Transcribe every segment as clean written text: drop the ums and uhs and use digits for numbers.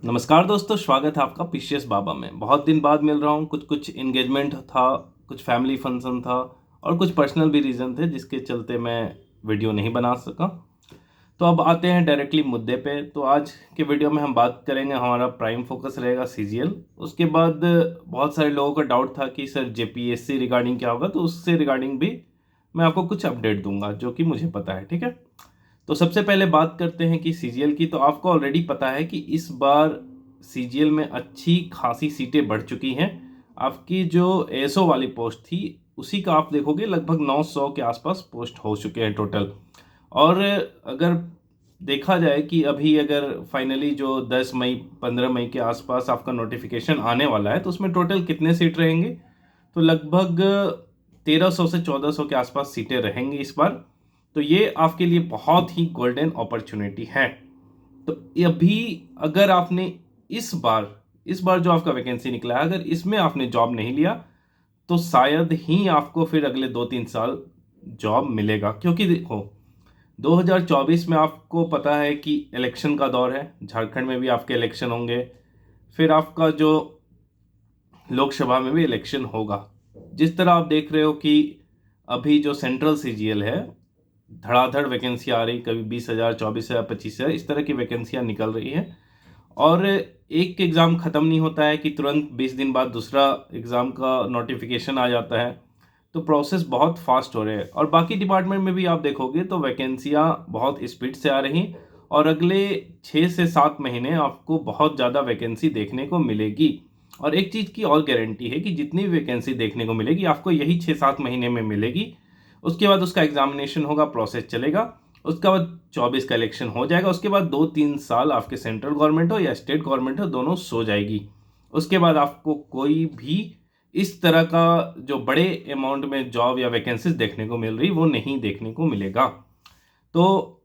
नमस्कार दोस्तों, स्वागत है आपका पीसीएस बाबा में। बहुत दिन बाद मिल रहा हूँ। कुछ इंगेजमेंट था, कुछ फैमिली फंक्शन था और कुछ पर्सनल भी रीज़न थे जिसके चलते मैं वीडियो नहीं बना सका। तो अब आते हैं डायरेक्टली मुद्दे पे। तो आज के वीडियो में हम बात करेंगे, हमारा प्राइम फोकस रहेगा सीजीएल। उसके बाद बहुत सारे लोगों का डाउट था कि सर जेपीएससी रिगार्डिंग क्या होगा, तो उससे रिगार्डिंग भी मैं आपको कुछ अपडेट दूंगा जो कि मुझे पता है। ठीक है, तो सबसे पहले बात करते हैं कि सीजीएल की। तो आपको ऑलरेडी पता है कि इस बार सीजीएल में अच्छी खासी सीटें बढ़ चुकी हैं। आपकी जो एएसओ वाली पोस्ट थी उसी का आप देखोगे लगभग 900 के आसपास पोस्ट हो चुके हैं टोटल। और अगर देखा जाए कि अभी अगर फाइनली जो 10 मई 15 मई के आसपास आपका नोटिफिकेशन आने वाला है तो उसमें टोटल कितने सीट रहेंगे, तो लगभग 1300 से 1400 के आसपास सीटें रहेंगी इस बार। तो ये आपके लिए बहुत ही गोल्डन अपॉर्चुनिटी है। तो अभी अगर आपने इस बार जो आपका वैकेंसी निकला है, अगर इसमें आपने जॉब नहीं लिया तो शायद ही आपको फिर अगले 2-3 साल जॉब मिलेगा। क्योंकि देखो 2024 में आपको पता है कि इलेक्शन का दौर है, झारखंड में भी आपके इलेक्शन होंगे, फिर आपका जो लोकसभा में भी इलेक्शन होगा। जिस तरह आप देख रहे हो कि अभी जो सेंट्रल सीजीएल है, धड़ाधड़ वैकेंसी आ रही, कभी 20,000 24,000 25,000 इस तरह की वैकेंसियां निकल रही हैं। और एक एग्ज़ाम ख़त्म नहीं होता है कि तुरंत 20 दिन बाद दूसरा एग्ज़ाम का नोटिफिकेशन आ जाता है। तो प्रोसेस बहुत फास्ट हो रहे हैं। और बाकी डिपार्टमेंट में भी आप देखोगे तो वैकेंसियां बहुत स्पीड से आ रही, और अगले 6 से 7 महीने आपको बहुत ज़्यादा वैकेंसी देखने को मिलेगी। और एक चीज़ की और गारंटी है कि जितनी भी वैकेंसी देखने को मिलेगी आपको यही 6-7 महीने में मिलेगी। उसके बाद उसका एग्जामिनेशन होगा, प्रोसेस चलेगा, उसके बाद 24 का इलेक्शन हो जाएगा, उसके बाद 2-3 साल आपके सेंट्रल गवर्नमेंट हो या स्टेट गवर्नमेंट हो दोनों सो जाएगी। उसके बाद आपको कोई भी इस तरह का जो बड़े अमाउंट में जॉब या वैकेंसीज देखने को मिल रही वो नहीं देखने को मिलेगा। तो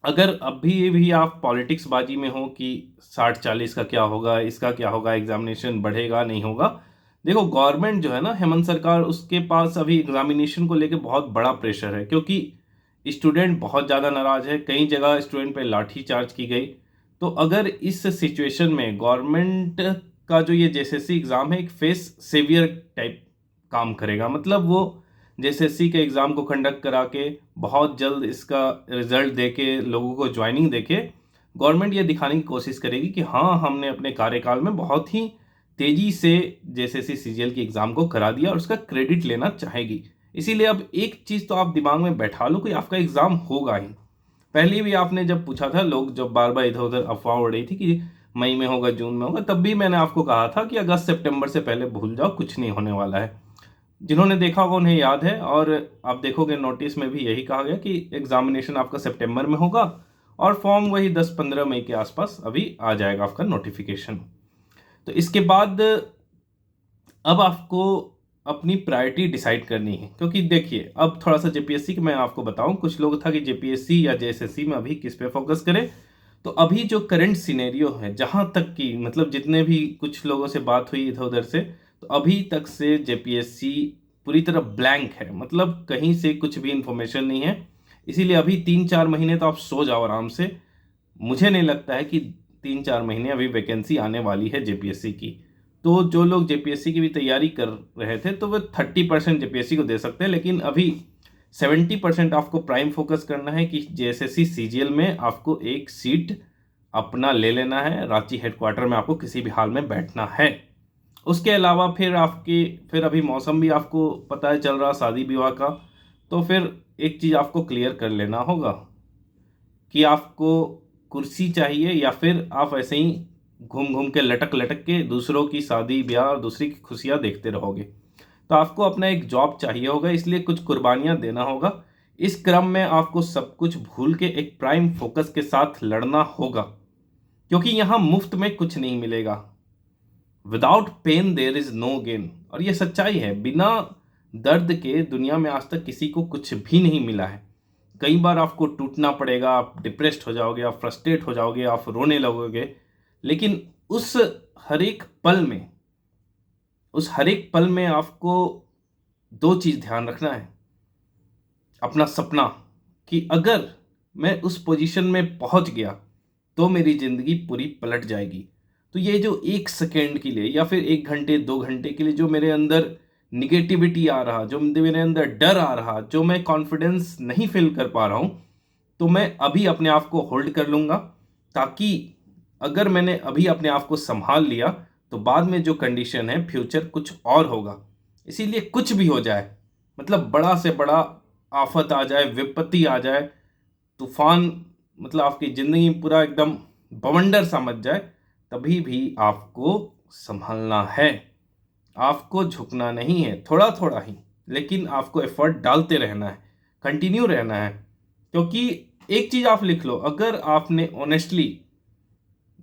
अगर अभी भी आप पॉलिटिक्स बाजी में हो कि 60-40 का क्या होगा, इसका क्या होगा, एग्जामिनेशन बढ़ेगा नहीं होगा, देखो गवर्नमेंट जो है ना, हेमंत सरकार, उसके पास अभी एग्जामिनेशन को लेकर बहुत बड़ा प्रेशर है। क्योंकि स्टूडेंट बहुत ज़्यादा नाराज है, कई जगह स्टूडेंट पे लाठी चार्ज की गई। तो अगर इस सिचुएशन में गवर्नमेंट का जो ये जेएसएससी एग्ज़ाम है एक फेस सेवियर टाइप काम करेगा, मतलब वो जेएसएससी के एग्ज़ाम को कंडक्ट करा के बहुत जल्द इसका रिजल्ट देके लोगों को ज्वाइनिंग देके गवर्नमेंट ये दिखाने की कोशिश करेगी कि हाँ, हमने अपने कार्यकाल में बहुत ही तेज़ी से जेएसएससी सीजीएल की एग्ज़ाम को करा दिया, और उसका क्रेडिट लेना चाहेगी। इसीलिए अब एक चीज़ तो आप दिमाग में बैठा लो कि आपका एग्ज़ाम होगा ही। पहले भी आपने जब पूछा था, लोग जब बार बार इधर उधर अफवाह उड़ रही थी कि मई में होगा, जून में होगा, तब भी मैंने आपको कहा था कि अगस्त सितंबर से पहले भूल जाओ, कुछ नहीं होने वाला है। जिन्होंने देखा होगा उन्हें याद है। और आप देखोगे नोटिस में भी यही कहा गया कि एग्जामिनेशन आपका सितंबर में होगा और फॉर्म वही 10-15 मई के आसपास अभी आ जाएगा आपका नोटिफिकेशन। तो इसके बाद अब आपको अपनी प्रायोरिटी डिसाइड करनी है। क्योंकि देखिए अब थोड़ा सा जेपीएससी की मैं आपको बताऊं, कुछ लोग था कि जेपीएससी या जेएसएससी में अभी किस पे फोकस करें। तो अभी जो करंट सिनेरियो है, जहां तक कि मतलब जितने भी कुछ लोगों से बात हुई इधर उधर से, तो अभी तक से जेपीएससी पूरी तरह ब्लैंक है, मतलब कहीं से कुछ भी इंफॉर्मेशन नहीं है। इसीलिए अभी 3-4 महीने तो आप सो जाओ आराम से। मुझे नहीं लगता है कि 3-4 महीने अभी वैकेंसी आने वाली है जेपीएससी की। तो जो लोग जेपीएससी की भी तैयारी कर रहे थे तो वे 30% जेपीएससी को दे सकते हैं, लेकिन अभी 70% आपको प्राइम फोकस करना है कि जेएसएससी सीजीएल में आपको एक सीट अपना ले लेना है। रांची हेडक्वार्टर में आपको किसी भी हाल में बैठना है। उसके अलावा फिर अभी मौसम भी आपको पता है चल रहा शादी विवाह का। तो फिर एक चीज़ आपको क्लियर कर लेना होगा कि आपको कुर्सी चाहिए या फिर आप ऐसे ही घूम घूम के लटक लटक के दूसरों की शादी ब्याह और दूसरी की खुशियां देखते रहोगे। तो आपको अपना एक जॉब चाहिए होगा, इसलिए कुछ कुर्बानियां देना होगा। इस क्रम में आपको सब कुछ भूल के एक प्राइम फोकस के साथ लड़ना होगा, क्योंकि यहां मुफ्त में कुछ नहीं मिलेगा। Without pain there is no gain, और ये सच्चाई है। बिना दर्द के दुनिया में आज तक किसी को कुछ भी नहीं मिला है। कई बार आपको टूटना पड़ेगा, आप डिप्रेस्ड हो जाओगे, आप फ्रस्ट्रेट हो जाओगे, आप रोने लगोगे, लेकिन उस हर एक पल में आपको दो चीज ध्यान रखना है। अपना सपना, कि अगर मैं उस पोजीशन में पहुंच गया तो मेरी ज़िंदगी पूरी पलट जाएगी। तो ये जो 1 सेकंड के लिए या फिर 1 घंटे 2 घंटे के लिए जो मेरे अंदर नेगेटिविटी आ रहा, जो मेरे अंदर डर आ रहा, जो मैं कॉन्फिडेंस नहीं फ़ील कर पा रहा हूँ, तो मैं अभी अपने आप को होल्ड कर लूँगा, ताकि अगर मैंने अभी अपने आप को सँभाल लिया, तो बाद में जो कंडीशन है फ्यूचर कुछ और होगा। इसीलिए कुछ भी हो जाए, मतलब बड़ा से बड़ा आफ़त आ जाए, विपत्ति आ जाए, तूफ़ान, मतलब आपकी ज़िंदगी में पूरा एकदम बवंडर सा मच जाए, तभी भी आपको सँभलना है। आपको झुकना नहीं है, थोड़ा-थोड़ा ही, लेकिन आपको एफ़र्ट डालते रहना है, कंटिन्यू रहना है। क्योंकि एक चीज़ आप लिख लो, अगर आपने ऑनेस्टली,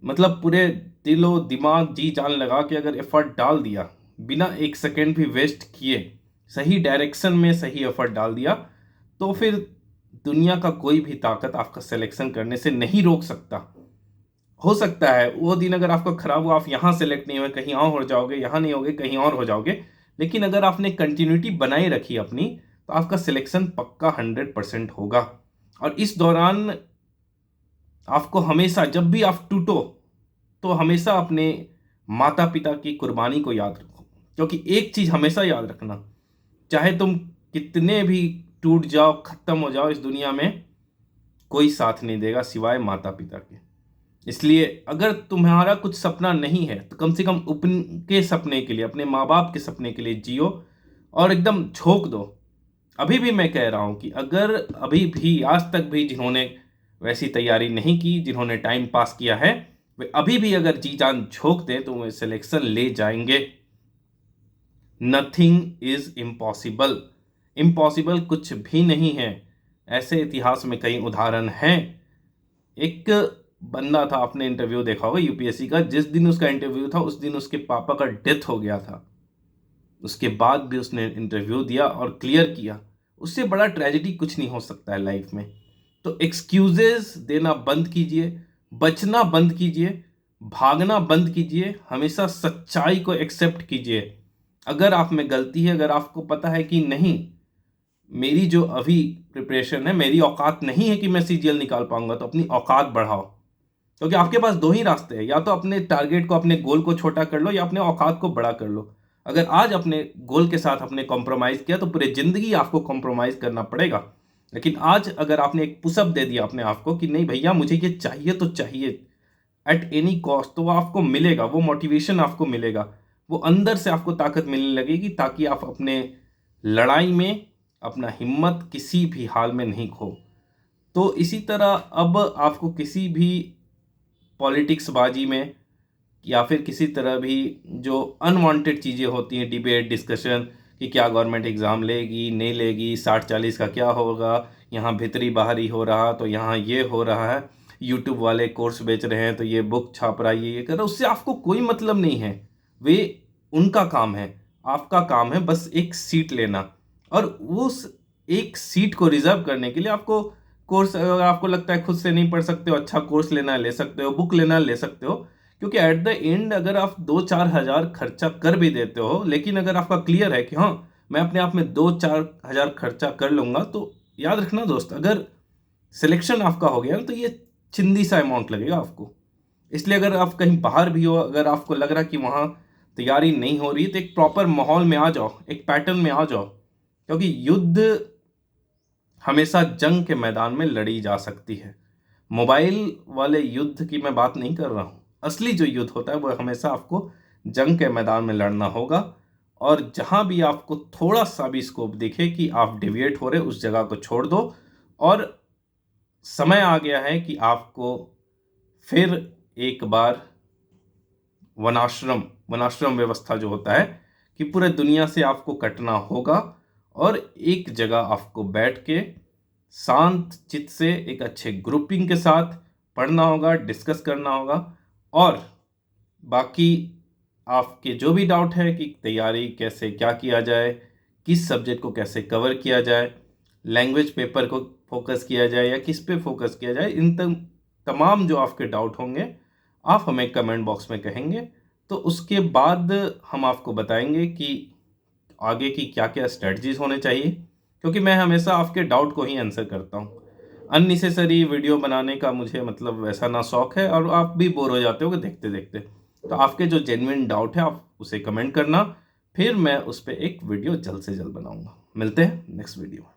मतलब पूरे दिलो दिमाग जी जान लगा के अगर एफ़र्ट डाल दिया, बिना 1 सेकंड भी वेस्ट किए, सही डायरेक्शन में सही एफ़र्ट डाल दिया, तो फिर दुनिया का कोई भी ताकत आपका सिलेक्शन करने से नहीं रोक सकता। हो सकता है वो दिन अगर आपका खराब हुआ, आप यहाँ सेलेक्ट नहीं हुए, कहीं और हो जाओगे, यहाँ नहीं होगे, कहीं और हो जाओगे। लेकिन अगर आपने कंटिन्यूटी बनाए रखी अपनी, तो आपका सिलेक्शन पक्का 100% होगा। और इस दौरान आपको हमेशा, जब भी आप टूटो, तो हमेशा अपने माता-पिता की कुर्बानी को याद रखो। क्योंकि एक चीज़ हमेशा याद रखना, चाहे तुम कितने भी टूट जाओ, खत्म हो जाओ इस दुनिया में, कोई साथ नहीं देगा सिवाय माता-पिता के। इसलिए अगर तुम्हारा कुछ सपना नहीं है, तो कम से कम उनके सपने के लिए, अपने माँ-बाप के सपने के लिए जियो और एकदम झोंक दो। अभी भी मैं कह रहा हूँ कि अगर अभी भी आज तक भी जिन्होंने वैसी तैयारी नहीं की, जिन्होंने टाइम पास किया है, वे अभी भी अगर जी-जान झोंक दें, तो वे सिलेक्शन ले जाएँगे। Nothing is impossible. इम्पॉसिबल कुछ भी नहीं है। ऐसे इतिहास में कई उदाहरण हैं। एक बंदा था, आपने इंटरव्यू देखा होगा यूपीएससी का, जिस दिन उसका इंटरव्यू था उस दिन उसके पापा का डेथ हो गया था। उसके बाद भी उसने इंटरव्यू दिया और क्लियर किया। उससे बड़ा ट्रेजेडी कुछ नहीं हो सकता है लाइफ में। तो एक्सक्यूजेस देना बंद कीजिए, बचना बंद कीजिए, भागना बंद कीजिए, हमेशा सच्चाई को एक्सेप्ट कीजिए। अगर आप में गलती है, अगर आपको पता है कि नहीं, मेरी जो अभी प्रिपरेशन है, मेरी औकात नहीं है कि मैं सीजीएल निकाल पाऊंगा, तो अपनी औकात बढ़ाओ। क्योंकि आपके पास दो ही रास्ते हैं, या तो अपने टारगेट को, अपने गोल को छोटा कर लो, या अपने औकात को बड़ा कर लो। अगर आज अपने गोल के साथ आपने कॉम्प्रोमाइज़ किया, तो पूरी ज़िंदगी आपको कॉम्प्रोमाइज़ करना पड़ेगा। लेकिन आज अगर आपने एक पुशअप दे दिया अपने आप को कि नहीं भैया मुझे ये चाहिए तो चाहिए, एट एनी कॉस्ट, तो वो आपको मिलेगा, वो मोटिवेशन आपको मिलेगा, वो अंदर से आपको ताकत मिलने लगेगी, ताकि आप अपने लड़ाई में अपना हिम्मत किसी भी हाल में नहीं खो। तो इसी तरह अब आपको किसी भी पॉलिटिक्स बाजी में, या फिर किसी तरह भी जो अनवांटेड चीज़ें होती हैं, डिबेट डिस्कशन, कि क्या गवर्नमेंट एग्ज़ाम लेगी नहीं लेगी, 60-40 का क्या होगा, यहाँ भीतरी बाहरी हो रहा, तो यहाँ ये हो रहा है, यूट्यूब वाले कोर्स बेच रहे हैं, तो ये बुक छाप रहा है, ये कर रहा है, उससे आपको कोई मतलब नहीं है। वे उनका काम है, आपका काम है बस एक सीट लेना। और उस एक सीट को रिजर्व करने के लिए आपको कोर्स, अगर आपको लगता है खुद से नहीं पढ़ सकते हो, अच्छा कोर्स लेना है ले सकते हो, बुक लेना है ले सकते हो। क्योंकि एट द एंड अगर आप 2-4 हज़ार खर्चा कर भी देते हो, लेकिन अगर आपका क्लियर है कि हाँ मैं अपने आप में 2-4 हज़ार खर्चा कर लूँगा, तो याद रखना दोस्त, अगर सिलेक्शन आपका हो गया तो ये चिंदी सा अमाउंट लगेगा आपको। इसलिए अगर आप कहीं बाहर भी हो, अगर आपको लग रहा है कि वहाँ तैयारी नहीं हो रही, तो एक प्रॉपर माहौल में आ जाओ, एक पैटर्न में आ जाओ। क्योंकि युद्ध हमेशा जंग के मैदान में लड़ी जा सकती है। मोबाइल वाले युद्ध की मैं बात नहीं कर रहा हूँ। असली जो युद्ध होता है वो हमेशा आपको जंग के मैदान में लड़ना होगा। और जहाँ भी आपको थोड़ा सा भी स्कोप दिखे कि आप डिविएट हो रहे, उस जगह को छोड़ दो। और समय आ गया है कि आपको फिर एक बार वनाश्रम व्यवस्था जो होता है, कि पूरे दुनिया से आपको कटना होगा, और एक जगह आपको बैठ के शांत चित्त से एक अच्छे ग्रुपिंग के साथ पढ़ना होगा, डिस्कस करना होगा। और बाकी आपके जो भी डाउट है कि तैयारी कैसे क्या किया जाए, किस सब्जेक्ट को कैसे कवर किया जाए, लैंग्वेज पेपर को फोकस किया जाए या किस पे फोकस किया जाए, इन तमाम जो आपके डाउट होंगे, आप हमें कमेंट बॉक्स में कहेंगे। तो उसके बाद हम आपको बताएंगे कि आगे की क्या क्या स्ट्रेटजीज होने चाहिए। क्योंकि मैं हमेशा आपके डाउट को ही आंसर करता हूँ। अननेसेसरी वीडियो बनाने का मुझे मतलब वैसा ना शौक है, और आप भी बोर हो जाते हो देखते देखते। तो आपके जो जेन्युइन डाउट है आप उसे कमेंट करना, फिर मैं उस पर एक वीडियो जल्द से जल्द बनाऊंगा। मिलते हैं नेक्स्ट वीडियो।